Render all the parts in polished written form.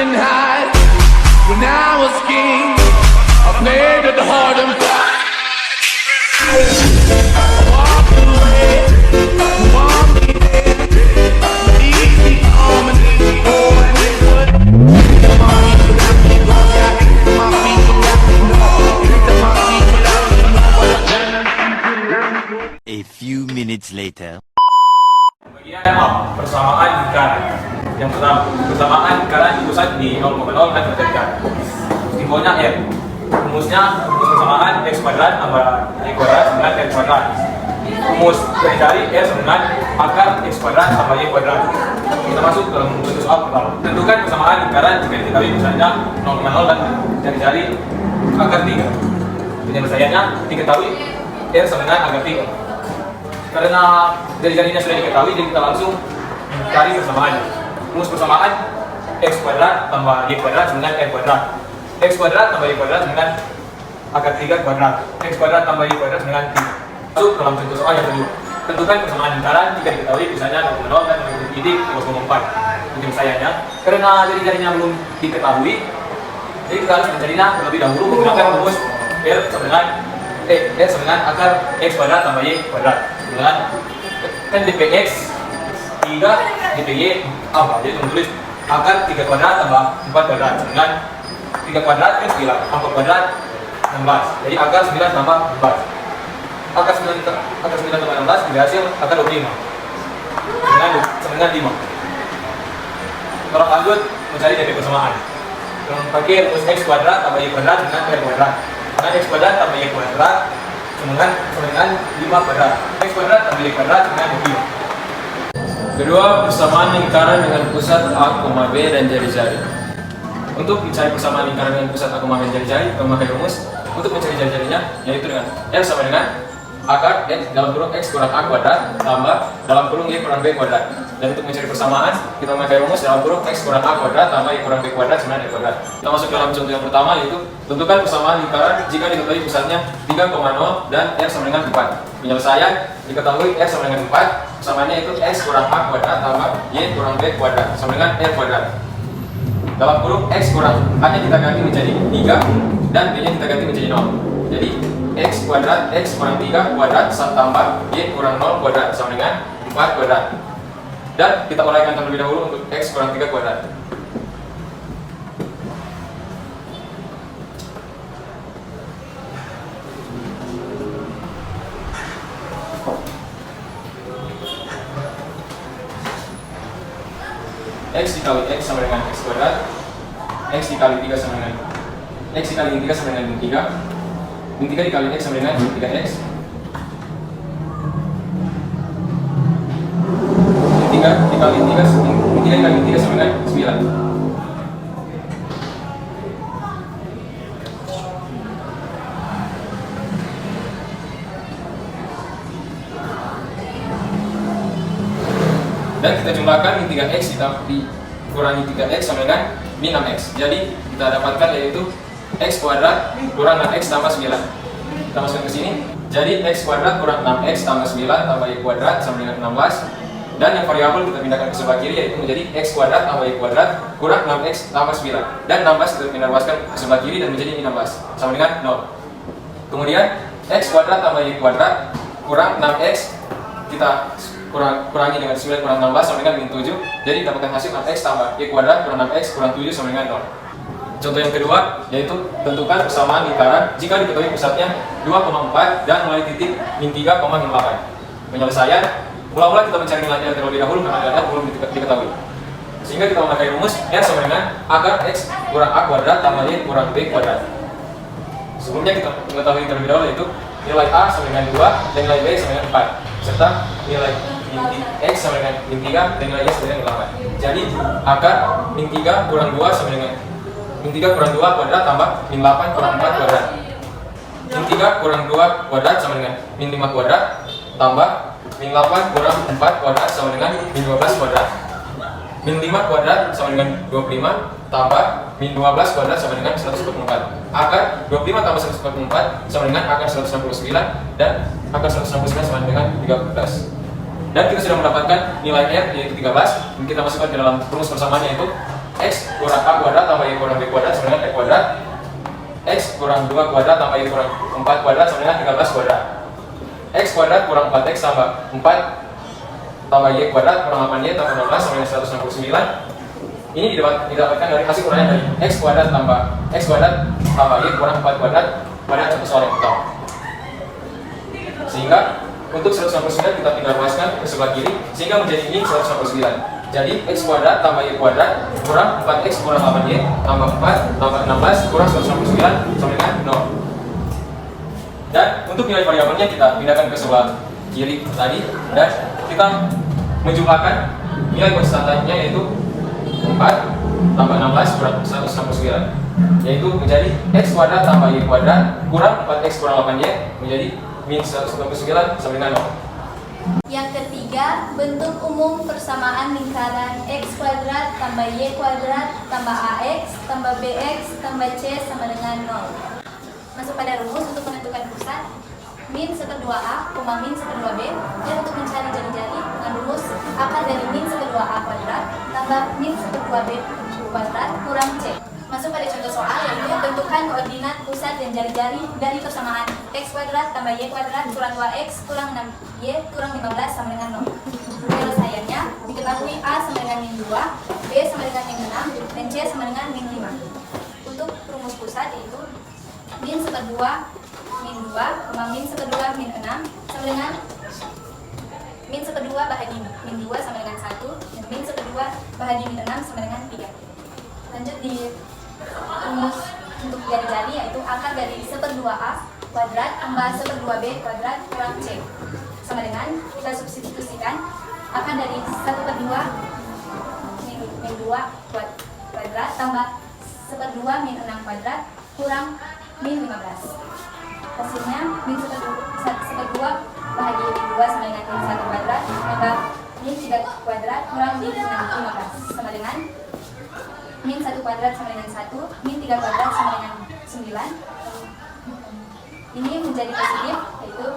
couldn't hide. When I was king, I played it hard and fast. I walked away, you want me there. Easy on and easy on, and it would. My people out, my people out, my people out. A few minutes later. Bagian persamaan lingkaran. Yang pertama, persamaan lingkaran pusat di 0,0 dan terdekat. Simbolnya R. Rumusnya persamaan x kuadrat tambah y kuadrat dengan r kuadrat. Rumus dari R sama dengan akar x kuadrat tambah y kuadrat. Kita masuk ke dalam bentuk soal pertama. Tentukan persamaan lingkaran jika diketahui misalnya 0,0 dan dari akar 3. Penyelesaiannya diketahui R sama dengan akar 3. Karena jari-jarinya sudah diketahui, jadi kita langsung cari persamaannya. Rumus persamaan x kuadrat tambah y kuadrat dengan r kuadrat. X kuadrat tambah y kuadrat dengan akar 3 kuadrat. X kuadrat tambah y kuadrat dengan 3. Masuk dalam contoh soal yang kedua. Tentukan persamaan lingkaran jika diketahui misalnya 0,0 dan titik 2,4. Penyelesaiannya, karena jari-jarinya belum diketahui, jadi kita harus mencarinya terlebih dahulu menggunakan rumus R sama dengan akar x kuadrat tambah y kuadrat dengan kan dpx 3 dpy apa? Jadi menulis akar 3 kuadrat tambah 4 kuadrat dengan 3 kuadrat kan 9, 4 kuadrat 16. Jadi akar 9 tambah 14. Akar 9 tambah 16 dihasil akar 25 dengan 5. Kalau lanjut mencari dp persamaan. Pakai rumus x kuadrat tambah y kuadrat dengan r kuadrat. Dengan x kuadrat tambah y kuadrat dengan 5 kuadrat. X kuadrat tambah y kuadrat dengan 5. Kedua, persamaan lingkaran dengan pusat A, B dan jari-jari. Untuk mencari persamaan lingkaran dengan pusat A, B dan jari-jari, kita memakai rumus untuk mencari jari-jarinya, yaitu dengan R sama dengan akar x dalam kurung x kurang A kuadrat tambah dalam kurung y kurang b kuadrat. Dan untuk mencari persamaan, kita memakai rumus dalam kurung x kurang A kuadrat tambah y kurang b kuadrat sama y kuadrat. Kita masuk dalam contoh yang pertama, yaitu tentukan persamaan lingkaran jika diketahui pusatnya 3,0 dan r sama dengan 4. Penyelesaian diketahui r sama dengan 4. Persamaannya itu x kurang a kuadrat tambah y kurang b kuadrat sama dengan r kuadrat. Dalam kurung x kurang a nya kita ganti menjadi 3 dan b nya kita ganti menjadi 0. Jadi x kuadrat x kurang 3 kuadrat tambah y kurang 0 kuadrat sama dengan 4 kuadrat. Dan kita uraikan terlebih dahulu untuk x kurang 3 kuadrat. X dikali x sama dengan x kuadrat, x dikali 3 sama dengan x dikali 3 sama dengan 3, min 3 dikali x sama dengan 3x, min 3 dikali 3 sama dengan 9. Dan kita jumlahkan min 3x dikurangi 3x sama dengan min 6x. Jadi kita dapatkan yaitu x kuadrat kurang 6x tambah 9. Kita masukkan ke sini. Jadi x kuadrat kurang 6x tambah 9 tambah y kuadrat sama dengan 16. Dan yang variabel kita pindahkan ke sebelah kiri, yaitu menjadi x kuadrat tambah y kuadrat kurang 6x tambah 9. Dan 16 kita pindah luaskan ke sebelah kiri dan menjadi min 16 sama dengan 0. Kemudian x kuadrat tambah y kuadrat kurang 6x kita kurangi dengan 9 kurang 16 sama dengan min 7. Jadi dapatkan hasil 6x tambah y kuadrat kurang 6x kurang 7 sama dengan 0. Contoh yang kedua, yaitu tentukan persamaan lingkaran jika diketahui pusatnya 2,4 dan mulai titik min 3, min 8. Penyelesaian, mula-mula kita mencari nilai R terlebih dahulu karena nilai R belum diketahui. Sehingga kita memakai rumus R sama dengan akar x kurang a kuadrat tambah y kurang b kuadrat. Sebelumnya kita mengetahui terlebih dahulu, yaitu nilai a sama dengan 2 dan nilai b sama dengan 4 serta nilai x sama dengan min 3 dan nilai y sama dengan 8. Jadi akar min 3 kurang 2 sama dengan min 3 kurang 2 kuadrat tambah min 8 kurang 4 kuadrat. Min 3 kurang 2 kuadrat sama dengan min 5 kuadrat tambah min 8 kurang 4 kuadrat sama dengan min 12 kuadrat. Min 5 kuadrat sama dengan 25 tambah min 12 kuadrat sama dengan 144. Akar 25 tambah 144 sama dengan akar 169 dan akar 169 sama dengan 13. Dan kita sudah mendapatkan nilai R yaitu 13. Dan kita masukkan ke dalam rumus persamaannya, yaitu X kurang A kuadrat tambah Y kurang B kuadrat sama dengan E kuadrat. X kurang 2 kuadrat tambah Y kurang 4 kuadrat sama dengan 13 kuadrat. X kuadrat kurang 4X tambah 4 tambah Y kuadrat kurang 8Y tambah 16 sama dengan 169. Ini didapatkan dari hasil uraian dari X kuadrat tambah Y kurang 4 kuadrat pada contoh soal yang pertama. Sehingga untuk 169 kita tinggal ruaskan ke sebelah kiri sehingga menjadi min 169. Jadi X kuadrat tambah Y kuadrat kurang 4X kurang 8Y tambah 4 tambah 16 kurang 169 sama dengan 0. Dan untuk nilai variabelnya kita pindahkan ke sebelah kiri tadi dan kita menjumlahkan nilai konstantanya yaitu 4 tambah 16 kurang 169, yaitu menjadi X kuadrat tambah Y kuadrat kurang 4X kurang 8Y menjadi min 169 sama dengan 0. Yang ketiga, bentuk umum persamaan lingkaran X kuadrat tambah Y kuadrat tambah AX tambah BX tambah C sama dengan 0. Masuk pada rumus untuk menentukan pusat min 1/2A, min 1/2B. Dan untuk mencari jari-jari dengan rumus akar dari min 1/2A kuadrat tambah min 1/2B kuadrat kurang C. Masuk pada contoh soal yaitu tentukan koordinat pusat dan jari-jari dari persamaan X kuadrat tambah Y kuadrat kurang 2X kurang 6Y kurang 15 sama dengan 0. Penyelesaiannya diketahui A sama dengan min 2, B sama dengan min 6, dan C sama dengan min 5. Untuk rumus pusat yaitu min 1/2 min 2, min 1/2 min 6 sama dengan min 1/2 bahagi min 2 sama dengan 1, dan min 1/2 bahagi min 6 sama dengan 3. Lanjut di rumus untuk jari-jari yaitu akar dari 1/2A kuadrat tambah 1/2B kuadrat kurang C sama dengan, kita substitusikan akar dari 1/2 min 2 kuadrat tambah 1/2 min 6 kuadrat kurang min 15. Hasilnya min 1/2 bahagi min 2 sama dengan min 1 kuadrat tambah min 3 kuadrat kurang min 15 sama dengan min 1 kuadrat sama dengan 1, min 3 kuadrat sama dengan 9. Ini menjadi positif, yaitu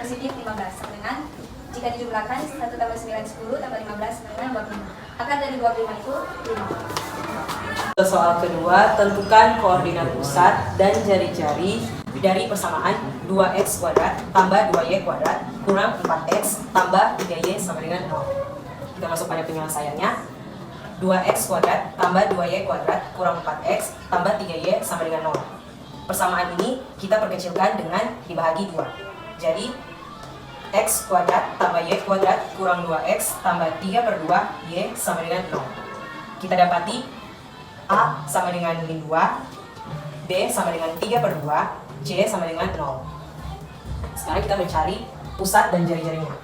positif 15 sama dengan, jika dijumlahkan 1 tambah 9 10 tambah 15 sama dengan 25. Akar dari 25 itu 5. Soal kedua, tentukan koordinat pusat dan jari-jari dari persamaan 2X kuadrat tambah 2Y kuadrat kurang 4X tambah 3Y sama dengan 0. Kita masuk pada penyelesaiannya. 2X kuadrat tambah 2Y kuadrat kurang 4X tambah 3Y sama dengan 0. Persamaan ini kita perkecilkan dengan dibagi 2. Jadi X kuadrat tambah Y kuadrat kurang 2X tambah 3/2 Y sama dengan 0. Kita dapati A sama dengan min 2, B sama dengan 3/2, C sama dengan 0. Sekarang kita mencari pusat dan jari-jarinya.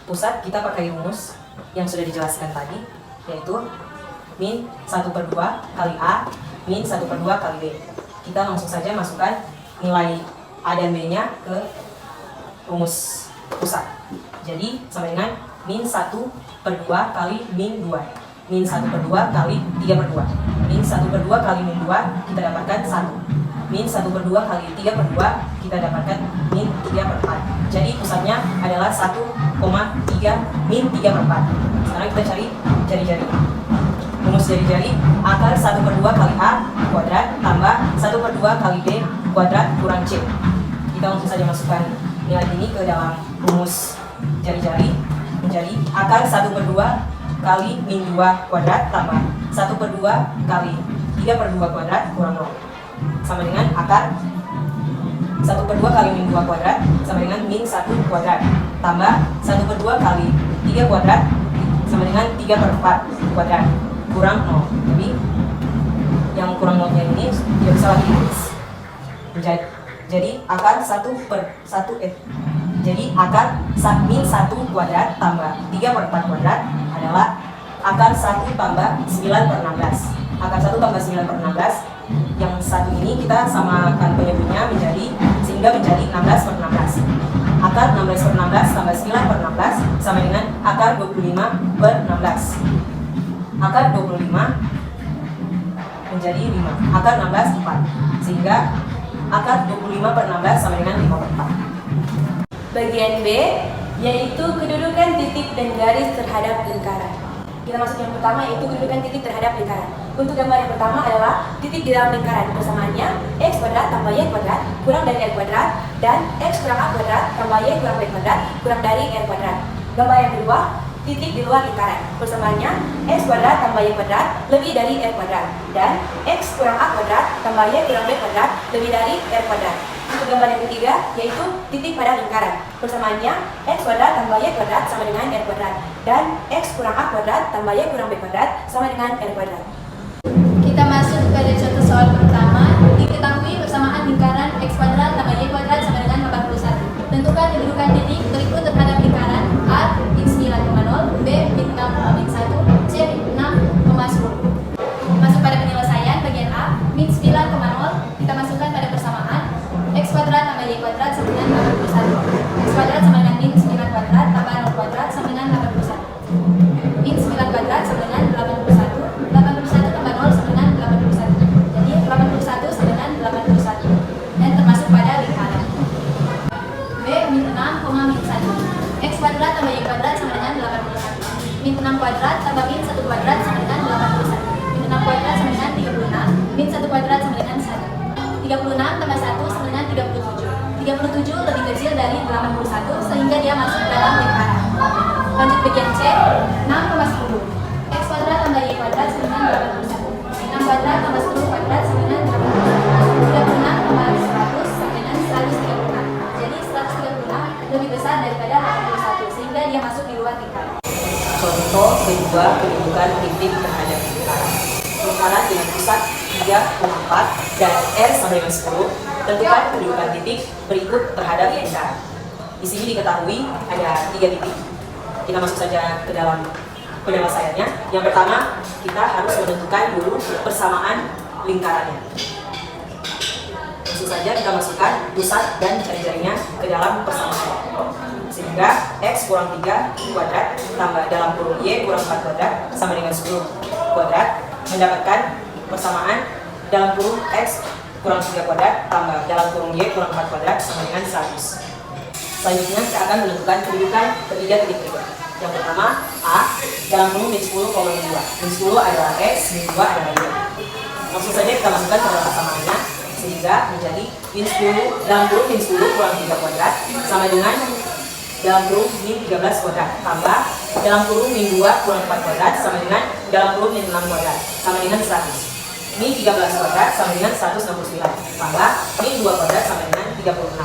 Pusat kita pakai rumus yang sudah dijelaskan tadi, yaitu min 1/2 kali A min 1/2 kali B. Kita langsung saja masukkan nilai A dan B nya ke rumus pusat. Jadi sama dengan min 1/2 kali min 2, min 1/2 kali 3/2, min 1/2 kali min 2 kita dapatkan 1, min 1/2 kali 3/2 kita dapatkan min 3/4. Jadi pusatnya adalah 1,3 min 3/4. Sekarang kita cari jari-jari. Rumus jari-jari akar 1/2 kali A kuadrat tambah 1/2 kali B kuadrat kurang C. Kita langsung saja masukkan nilai ini ke dalam rumus jari-jari menjadi akar 1/2 kali min 2 kuadrat tambah 1/2 kali 3/2 kuadrat kurang 0 sama dengan akar 1/2 kali min 2 kuadrat sama dengan min 1 kuadrat tambah 1/2 kali 3 kuadrat sama dengan 3/4 kuadrat kurang 0. Jadi yang kurang 0 nya ini tidak bisa lagi ditulis. Jadi akar 1/1 jadi akar min 1 kuadrat tambah 3/4 kuadrat adalah akar 1 tambah 9/16. Akar 1 tambah 9/16, yang satu ini kita samakan penyebutnya sehingga menjadi 16/16. Akar 16/16 tambah 9/16 sama dengan akar 25/16. Akar 25 menjadi 5. Akar 16 4. Sehingga akar 25/16 sama dengan 5/4. Bagian B, yaitu kedudukan titik dan garis terhadap lingkaran. Kita masuk yang pertama, yaitu kedudukan titik terhadap lingkaran. Untuk gambar yang pertama adalah titik di dalam lingkaran. Persamaannya x kuadrat tambah y kuadrat kurang dari r kuadrat dan x kurang a kuadrat tambah y kurang b kuadrat kurang dari r kuadrat. Gambar yang kedua, titik di luar lingkaran. Persamaannya x kuadrat tambah y kuadrat lebih dari r kuadrat dan x kurang a kuadrat tambah y kurang b kuadrat lebih dari r kuadrat. Untuk gambar yang ketiga, yaitu titik pada lingkaran. Persamaannya x kuadrat tambah y kuadrat sama dengan r kuadrat dan x kurang a kuadrat tambah y kurang b kuadrat sama dengan r kuadrat. Kita masuk pada contoh soal pertama. Diketahui persamaan lingkaran x kuadrat tambah y kuadrat sama dengan 81. Tentukan kedudukan titik berikut terhadap lingkaran A min 9,0, B min 6,1, C min 6,10. Masuk pada penyelesaian bagian A min 9,0 kita masukkan pada persamaan x kuadrat tambah y kuadrat sama dengan 81. X kuadrat sama dengan min 9 kuadrat tambah 0 kuadrat sama dengan 81. Min 9 kuadrat sama dengan 81. 81 tambah 0 sama dengan 81. Jadi 81 sama dengan 81. Dan termasuk pada lingkaran. B min 6, min 1. X kuadrat tambah y kuadrat sama dengan 81. Min 6 kuadrat tambah min 1 kuadrat sama dengan 81. Min 6 kuadrat sama dengan 36. Min 1 kuadrat sama dengan 1. 36 tambah 1 sama dengan 37. 37 lebih kecil dari 81 sehingga dia masuk dalam lingkaran. Lanjut bagian C, 6,10. X kuadrat tambah y kuadrat sama dengan 81. 6 kuadrat tambah 10 kuadrat sama dengan 86. 36 tambah 100 sama dengan 136. Jadi 136 lebih besar daripada 81 sehingga dia masuk di luar lingkaran. Contoh kedua, kedudukan titik terhadap lingkaran. Lingkaran dengan pusat 3,4 dan R sama dengan 10. Tentukan kedudukan titik berikut terhadap lingkaran. Di sini diketahui ada 3 titik. Kita masuk saja ke dalam penyelesaiannya. Yang pertama, kita harus menentukan dulu persamaan lingkarannya. Langsung saja kita masukkan pusat dan jari-jarinya ke dalam persamaan. Sehingga x kurang 3 kuadrat tambah dalam kurung y kurang 4 kuadrat sama dengan 10 kuadrat mendapatkan persamaan dalam kurung x kurang 3 kuadrat tambah dalam kurung y kurang 4 kuadrat sama dengan 100. Selanjutnya kita akan menentukan kedudukan ketiga titik berikut. Yang pertama A dalam kurung min 10,2. Min 10 adalah x, min 2 adalah y. Langsung saja kita masukkan ke dalam persamaannya sehingga menjadi min 10 dalam kurung min 10 kurang 3 kuadrat sama dengan dalam kurung min 13 kuadrat tambah dalam kurung min 2 kurang 4 kuadrat sama dengan dalam kurung min 6 kuadrat sama dengan 100. Min 13 kuadrat sama dengan 169 tambah min 2 kuadrat sama dengan 36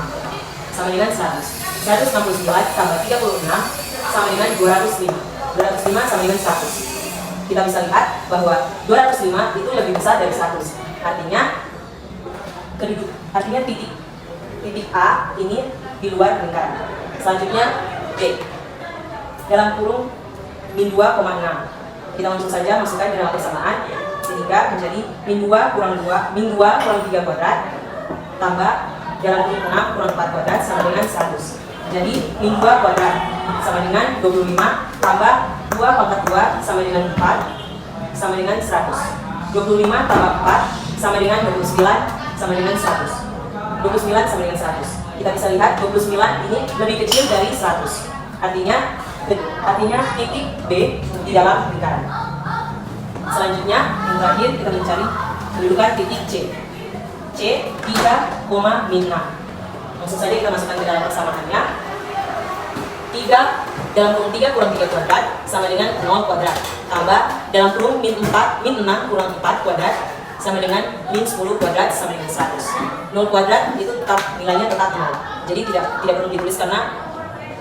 sama dengan 100. 169 tambah 36 sama dengan 205. 205 sama dengan 100. Kita bisa lihat bahwa 205 itu lebih besar dari 100. Artinya titik A ini di luar lingkaran. Selanjutnya B dalam kurung min 2,6. Kita langsung saja masukkan ke dalam persamaan sehingga menjadi min 2 kurang 3 kuadrat tambah dalam kurung 6 kurang 4 kuadrat sama dengan 100. Jadi min 2 kuadrat sama dengan 25 tambah 2 pangkat 2 sama dengan 4 sama dengan 100. 25 tambah 4 sama dengan 29 sama dengan 100. 29 sama dengan 100. Kita bisa lihat 29 ini lebih kecil dari 100. Artinya titik B di dalam lingkaran. Selanjutnya yang terakhir kita mencari kedudukan titik C. C 3, min 6. Langsung saja kita masukkan ke dalam persamaannya. 3 dalam kurung 3 kurang 3 kuadrat sama dengan 0 kuadrat tambah dalam kurung min 6 kurang 4 kuadrat sama dengan min 10 kuadrat sama dengan 100. 0 kuadrat itu nilainya tetap 0. Jadi tidak perlu ditulis karena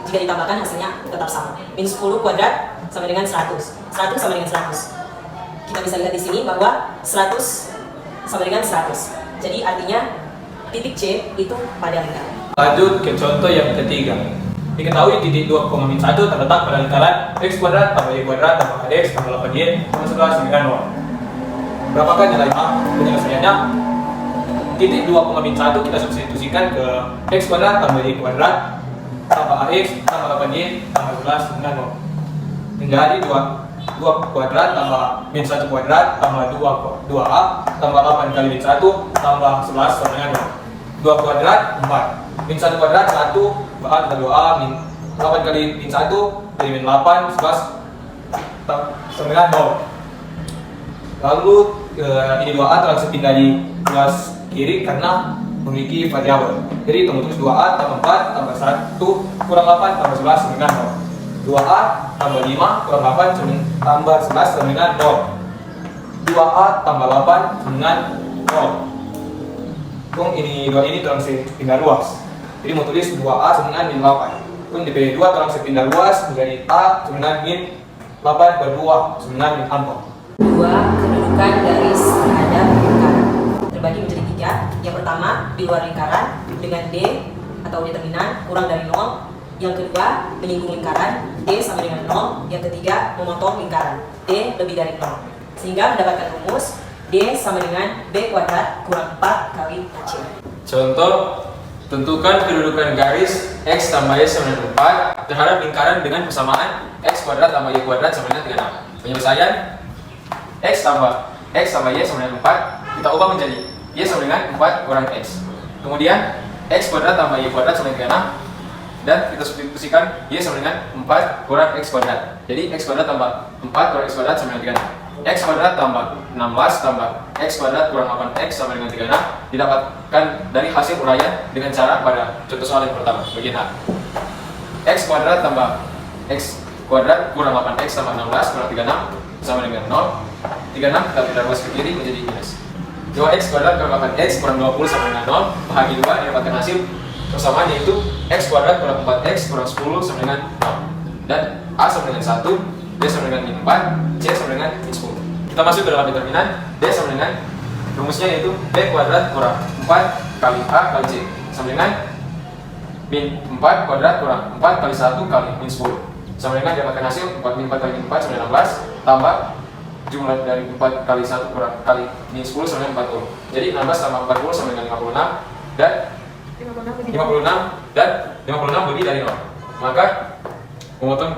jika ditambahkan hasilnya tetap sama. Min 10 kuadrat sama dengan 100. 100 sama dengan 100. Kita bisa lihat di sini bahwa 100 sama dengan 100. Jadi artinya titik C itu pada lingkaran. Lanjut ke contoh yang ketiga. Diketahui titik 2,1 terletak pada lingkaran x kuadrat tambah y kuadrat tambah x tambah 8y sama 11 dengan 0. Berapakah nilai A? Penyelesaiannya titik 2,1 kita substitusikan ke x kuadrat tambah y kuadrat tambah ax tambah 8y tambah 11 dengan 0. Menjadi 2 kuadrat tambah min 1 kuadrat tambah 2a tambah 8 kali min 1 tambah 11 sama dengan 0. 2 kuadrat 4. Min 1 kuadrat 1, tambah 2a, min 8 kali min 1, dari min 8, 11 sama dengan 0. Lalu ini 2A terlangsung pindah di ruas kiri karena memiliki variabel. Jadi temu tulis 2A tambah 4 tambah 1 kurang 8 tambah 11 sama dengan 0. 2A tambah 5 kurang 8 tambah 11 sama dengan 0. 2A tambah 8 sama dengan 0. Kung ini 2 ini terlangsung pindah ruas. Jadi mau tulis 2A sama dengan min 8. Kung DP2 terlangsung pindah ruas menjadi A sama dengan min 8 per 2 sama dengan min 4. Dua kedudukan garis terhadap lingkaran terbagi menjadi tiga. Yang pertama di luar lingkaran dengan D atau determinan kurang dari 0. Yang kedua menyinggung lingkaran D sama dengan 0. Yang ketiga memotong lingkaran D lebih dari 0. Sehingga mendapatkan rumus D sama dengan B kuadrat kurang 4 kali C. Contoh, tentukan kedudukan garis X tambah Y sama dengan 4 terhadap lingkaran dengan persamaan X kuadrat tambah Y kuadrat sama dengan 36. Penyelesaian X tambah Y sama dengan 4 kita ubah menjadi Y sama dengan 4 kurang X. Kemudian X kuadrat tambah Y kuadrat sama dengan 6 dan kita substitusikan Y sama dengan 4 kurang X kuadrat. Jadi X kuadrat tambah 4 kurang X kuadrat sama dengan 36. X kuadrat tambah 16 tambah X kuadrat kurang 8X sama dengan 36 didapatkan dari hasil uraian dengan cara pada contoh soal yang pertama bagian A. X kuadrat tambah X kuadrat kurang 8X tambah 16 kurang 36 sama dengan 0. 36 kita pindah ruas ke kiri menjadi minus 2X kuadrat kurang 8X kurang 20 sama dengan 0 bahagi 2 didapatkan hasil persamaan yaitu X kuadrat kurang 4X kurang 10 sama dengan 0 dan A sama dengan 1, B sama dengan min 4, C sama dengan min 10. Kita masuk ke dalam determinan D sama dengan rumusnya yaitu B kuadrat kurang 4 kali A kali C sama dengan min 4 kuadrat kurang 4 kali 1 kali min 10 sama dengan dapatkan hasil 4 min 4 kali min 4 sama dengan 16 tambah jumlah dari 4 kali 1 kurang kali min 10 sama dengan 40. Jadi 16 tambah 40 sama dengan 56 dan 56 dan 56 lebih dari 0. Maka memotong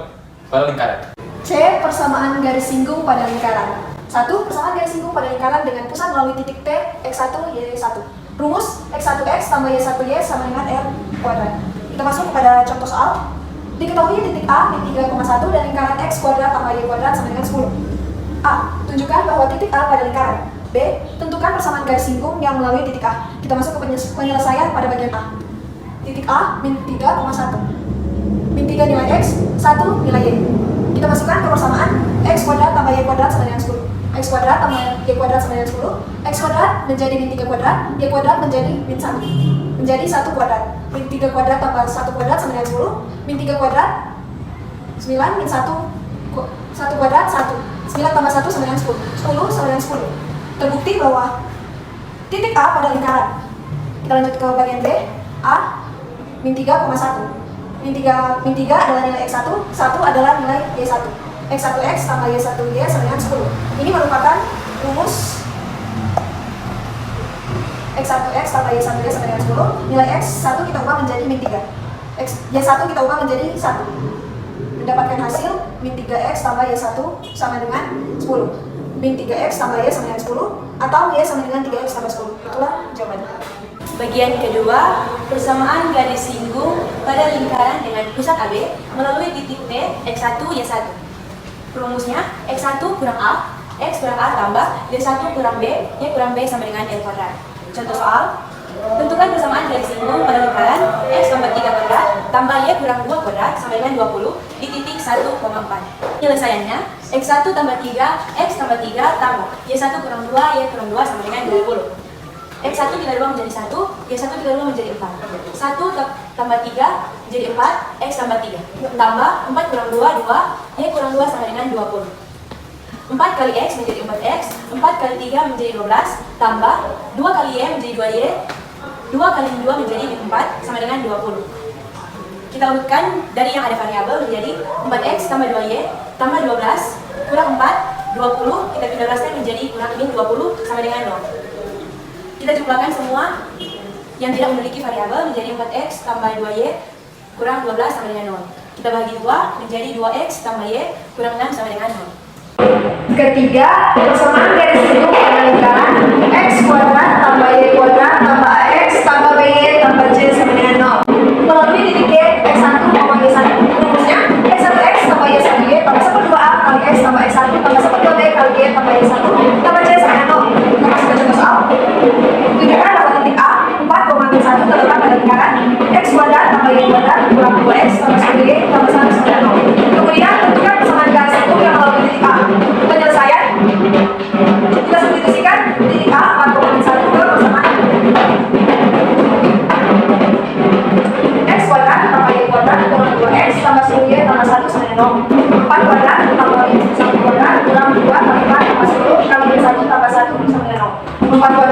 pada lingkaran. C. Persamaan garis singgung pada lingkaran. 1. Persamaan garis singgung pada lingkaran dengan pusat melalui titik T, X1, Y1. Rumus X1X tambah Y1Y sama dengan R kuadrat. Kita masuk kepada contoh soal. Diketahui titik A min 3,1 dan lingkaran X kuadrat tambah Y kuadrat sama dengan 10. A. Tunjukkan bahwa titik A pada lingkaran. B. Tentukan persamaan garis singgung yang melalui titik A. Kita masuk ke penyelesaian pada bagian A. Titik A min 3,1. Min 3 nilai X, 1 nilai Y. Kita masukkan ke persamaan X kuadrat tambah Y kuadrat sama dengan 10. X kuadrat tambah Y kuadrat sama dengan 10. X kuadrat menjadi min 3 kuadrat, Y kuadrat menjadi min 1. Menjadi 1 kuadrat. Min 3 kuadrat tambah 1 kuadrat sama dengan 10. Min 3 kuadrat 9 min 1 kuadrat 1. 9 tambah 1 sama dengan 10. 10 sama dengan 10. Terbukti bahwa titik A pada lingkaran. Kita lanjut ke bagian B. A min 3,1. Min 3 adalah nilai X1, 1 adalah nilai Y1. X1X tambah Y1Y sama dengan 10. Ini merupakan rumus X1X tambah Y1Y sama dengan 10. Nilai X1 kita ubah menjadi min 3. Y1 kita ubah menjadi 1. Mendapatkan hasil min 3X tambah Y1 sama dengan 10. Min 3X tambah Y sama dengan 10 atau Y sama dengan 3X tambah 10. Itulah jawabannya. Bagian kedua, persamaan garis singgung pada lingkaran dengan pusat AB melalui titik T, X1, Y1. Rumusnya, X1 kurang A, X kurang A tambah Y1 kurang B, Y kurang B sama dengan L kuadrat. Contoh soal, tentukan persamaan garis singgung pada lingkaran X tambah 3 kuadrat tambah Y kurang 2 kuadrat sama dengan 20 di titik 1,4. Penyelesaiannya, X1 tambah 3, X tambah 3 tambah Y1 kurang 2, Y kurang 2 sama dengan 20. X1 kita ubah menjadi 1, Y1 kita ubah menjadi 4. 1 tambah 3 menjadi 4, X tambah 3. Tambah 4 kurang 2, 2, Y kurang 2 sama dengan 20. 4 kali X menjadi 4X, 4 kali 3 menjadi 12, tambah 2 kali Y menjadi 2Y, 2 kali 2 menjadi 4 sama dengan 20. Kita urutkan dari yang ada variabel menjadi 4X tambah 2Y tambah 12 kurang 4, 20, kita pindah menjadi kurang min 20 sama dengan 0. Kita jumlahkan semua yang tidak memiliki variabel menjadi 4X tambah 2Y kurang 12 sama dengan 0. Kita bagi 2 menjadi 2X tambah Y kurang 6 sama dengan 0. Ketiga, persamaan garis singgung pada lingkaran X kuadrat tambah Y kuadrat tambah AX tambah BY tambah C sama dengan 0. Melalui titik G, X1, Y1. Rumusnya, X1X tambah Y1Y tambah 1 2A kali X tambah X1 tambah 1 2B kali Y tambah Y1 tambah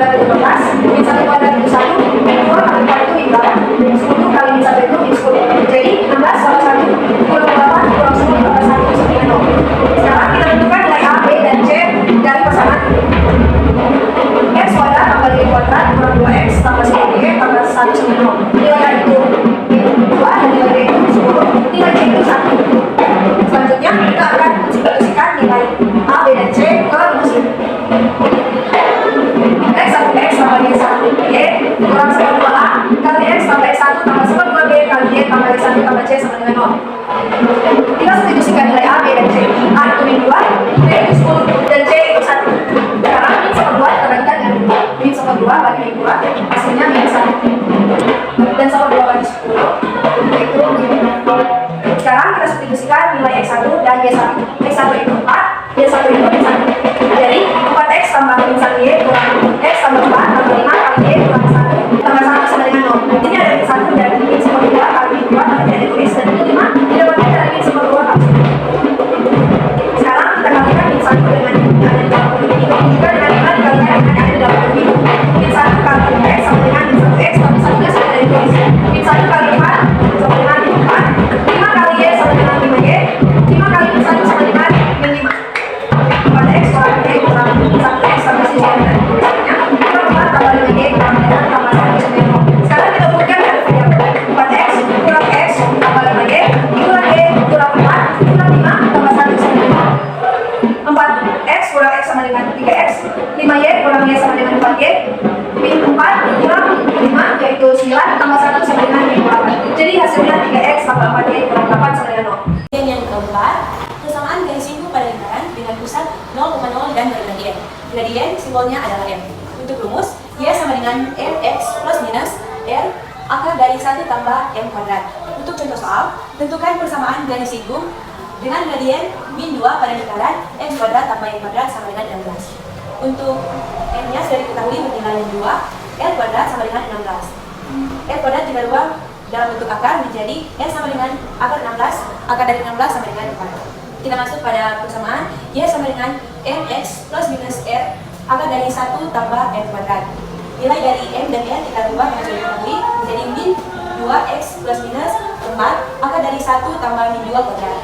kuadrat itu 12, min 1 kuadrat itu 1, min 2 kali 4 itu min 8, 10 kali min 1 itu min 10. Jadi 16 tambah 1 kurang 8 kurang 10 tambah 1 sama dengan 0. Sekarang kita tentukan nilai A, B, dan C dari pasangan x kuadrat tambah y kuadrat kurang 2x tambah 10y tambah 1 sama 0. Nilai A itu min 2 dan nilai B itu 10, nilai C itu 1. Selanjutnya kita akan substitusikan nilai A, B, dan C ke rumus ini. X tambah X tambah Y satu Y kurang 1/2A kali X tambah X1 tambah 1/2B kali Y tambah X1 tambah C sama dengan 0. Kita substitusikan nilai A, B, dan C. A itu min 2, B itu 10, dan C itu 1. Sekarang min 1/2 kita bagikan dengan min 1/2 bagi min 2, hasilnya min 1. Dan 1/2 bagi 10, yaitu min 0. Sekarang kita substitusikan nilai X1 dan Y1. X1 itu 4, Y1 itu min 1. Jadi 4x tambah min 1y kurang x tambah 4 tambah 5 kali y kurang 1 tambah 1 sama dengan 0. Ini ada min 1 dari min 1/2 kali min 2 tapi tidak ditulis, dan min 5 didapatkan dari min 1/2 kali 10. Sekarang kita kalikan min 1 dengan yang ada di dalam ini, juga dengan 5 dikalikan dengan yang ada di dalam ini. Min 1 kali x sama dengan min 1x tapi 1 nya sudah ditulis. Min 1 kali 4 sama dengan min 4, 5 kali y sama dengan 5y, 5 kali min 1 sama dengan min 5. 4x kurang y kurang 1x tambah sisi yang ada tulisannya, kurang 4 tambah 5y kurang 5 tambah 1 sama 0. Sekarang kita ukurkan dari variabel 4x kurang x tambah 5y kurang y kurang 4 kurang 5 tambah 1 sama dengan 0. 4x kurang x sama dengan 3x, 5y kurang y sama dengan 4y, min 4 kurang 5 yaitu 9 tambah 1 sama dengan min 8. Jadi hasilnya 3x tambah 4y kurang 8 sama dengan 0. Dan yang keempat, persamaan garis singgung pada lingkaran dengan pusat 0,0 dan gradien. Gradien simbolnya adalah M. Untuk rumus, Y sama dengan Mx plus minus R akar dari 1 tambah M kuadrat. Untuk contoh soal, tentukan persamaan garis singgung dengan gradien min 2 pada lingkaran X kuadrat tambah Y kuadrat sama dengan 16. Untuk M-nya sudah diketahui bernilai 2, R kuadrat sama dengan 16. R kuadrat jika diubah dalam bentuk akar menjadi R sama dengan akar 16, akar dari 16 sama dengan 4. Kita masuk pada persamaan Y sama dengan Mx plus minus R akar dari 1 tambah M kuadrat. Nilai dari M dan R kita ubah yang sudah diketahui menjadi min 2x plus minus 4 akar dari 1 tambah min 2 kuadrat.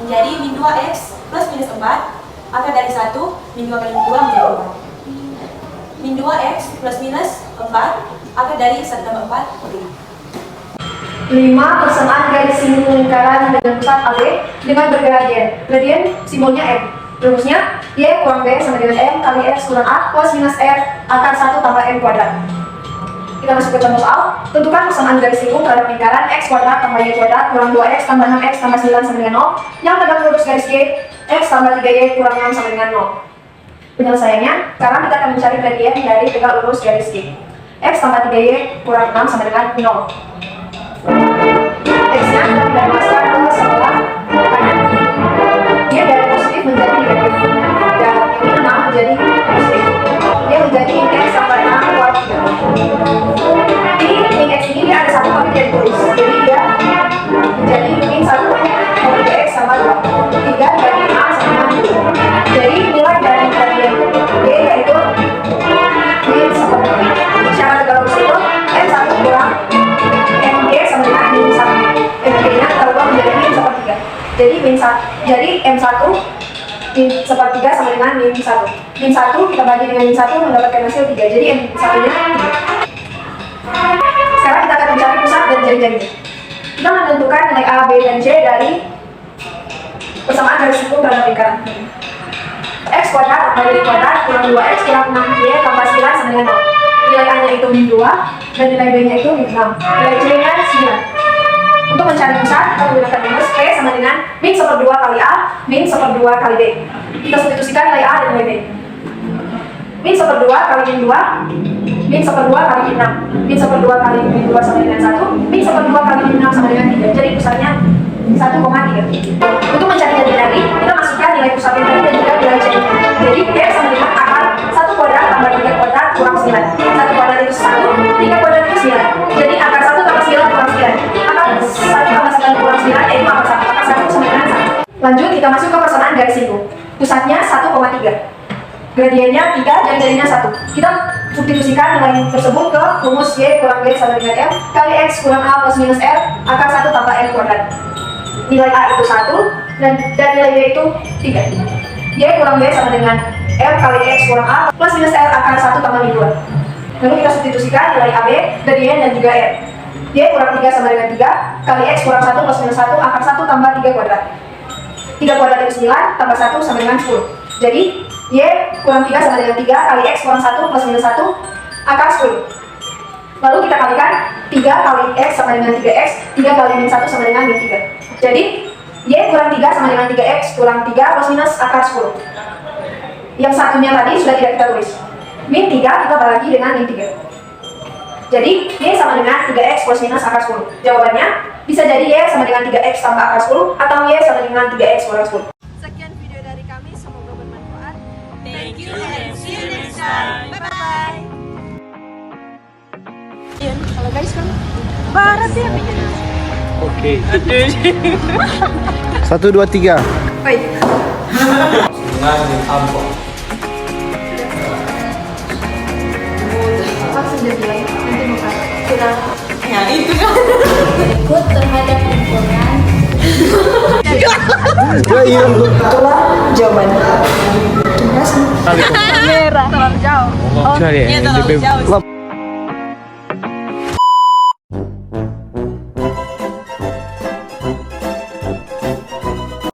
Menjadi min 2x plus minus 4 akar dari 1, min 2 kali min 2 menjadi 4. Min 2x plus minus 4 akar dari 1 tambah 4, 5. Persamaan garis singgung lingkaran dengan pusat AB dengan bergradien. Gradien simbolnya M. Rumusnya Y kurang B sama dengan M kali X kurang A plus minus R akar 1 tambah M kuadrat. Kita masuk ke contoh soal. Tentukan persamaan garis singgung terhadap lingkaran X kuadrat tambah Y kuadrat kurang 2X tambah 6X tambah 9 sama dengan 0 yang tegak lurus garis G X tambah 3Y kurang 6 sama dengan 0. Penyelesaiannya, sekarang kita akan mencari gradien dari tegak lurus garis G. X tambah 3Y kurang 6 sama dengan 0. X-nya kita tidak masukkan ke sebelah kanan. Dia dari positif menjadi negatif. Dan ini 6 menjadi positif. Dia menjadi X tambah 6 kuadrat 3. Di min X ini dia ada 1 tapi tidak ditulis. Jadi dia menjadi min 1 kali 3X tambah 2. 3 dari 6 sama dengan 2. Jadi nilai dari gradien Y yaitu min 1. Syarat tegak lurus itu M1 kurang MY sama dengan min 1. MY-nya kita ubah menjadi min 1/3. Jadi jadi M1 min 1/3 sama dengan min 1. Min 1 kita bagi dengan min 1 mendapatkan hasil 3. Jadi M1-nya 3. Sekarang kita akan mencari pusat dan jari-jarinya. Kita menentukan nilai A, B, dan C dari persamaan garis singgung terhadap lingkaran. X kuadrat tambah Y kuadrat kurang 2X kurang 6Y tambah 9 sama dengan 0. Nilai A-nya itu min 2 dan nilai B-nya itu min 6. Nilai C-nya 9. Untuk mencari pusat, kita menggunakan rumus P sama dengan min 1/2 kali A, min 1/2 kali B. Kita substitusikan nilai A dan nilai B. Min 1/2 kali min 2, min 1/2 kali min 6. Min 1/2 kali min 2 sama dengan 1, min 1/2 kali min 6 sama dengan 3. Jadi pusatnya 1,3. Untuk mencari jari-jari, kita masukkan nilai pusatnya tadi dan juga nilai C. Jadi P sama dengan akar 1 kuadrat tambah 3 kuadrat kurang 9. 1 kuadrat itu 1, 3 kuadrat itu 9. Jadi akar 1 tambah 9 kurang 9. Akar 1 tambah 9 kurang 9 yaitu akar 1. Akar 1 sama dengan 1. Lanjut kita masuk ke persamaan garis singgung. Pusatnya 1,3. Gradiennya 3, jari-jarinya 1. Kita substitusikan nilai tersebut ke rumus Y kurang B sama dengan M kali X kurang A plus minus R akar 1 tambah M kuadrat. Nilai A itu 1 dan nilai Y itu 3. Y kurang B sama dengan M kali X kurang A plus minus R akar 1 tambah min 2. Lalu kita substitusikan nilai AB, gradien dan juga R. Y kurang 3 sama dengan 3 kali X kurang 1 plus minus 1 akar 1 tambah 3 kuadrat. 3 kuadrat itu 9 tambah 1 sama dengan 10. Jadi Y kurang 3 sama dengan 3 kali X kurang 1 plus minus 1 akar 10. Lalu kita kalikan 3 kali X sama dengan 3X, 3 kali min 1 sama dengan min 3. Jadi Y kurang 3 sama dengan 3X kurang 3 plus minus akar 10. Yang satunya tadi sudah tidak kita tulis. Min 3 kita bagi dengan min 3. Jadi Y sama dengan 3X plus minus akar 10. Jawabannya bisa jadi Y sama dengan 3X tambah akar 10 atau Y sama dengan 3X kurang 10. Sekian video dari kami, semoga bermanfaat. Thank you and see you next time. Bye-bye. Kalau guys kan Barat ya. Oke. 1, 2, 3. baik. Dengan ampun. Apa sudah bilang nanti bukan. Sudah. Ya, itu kan. Berikut terhadap lingkungan. Itulah jawabannya. Terima kasih. Terlalu jauh. Terlalu jauh.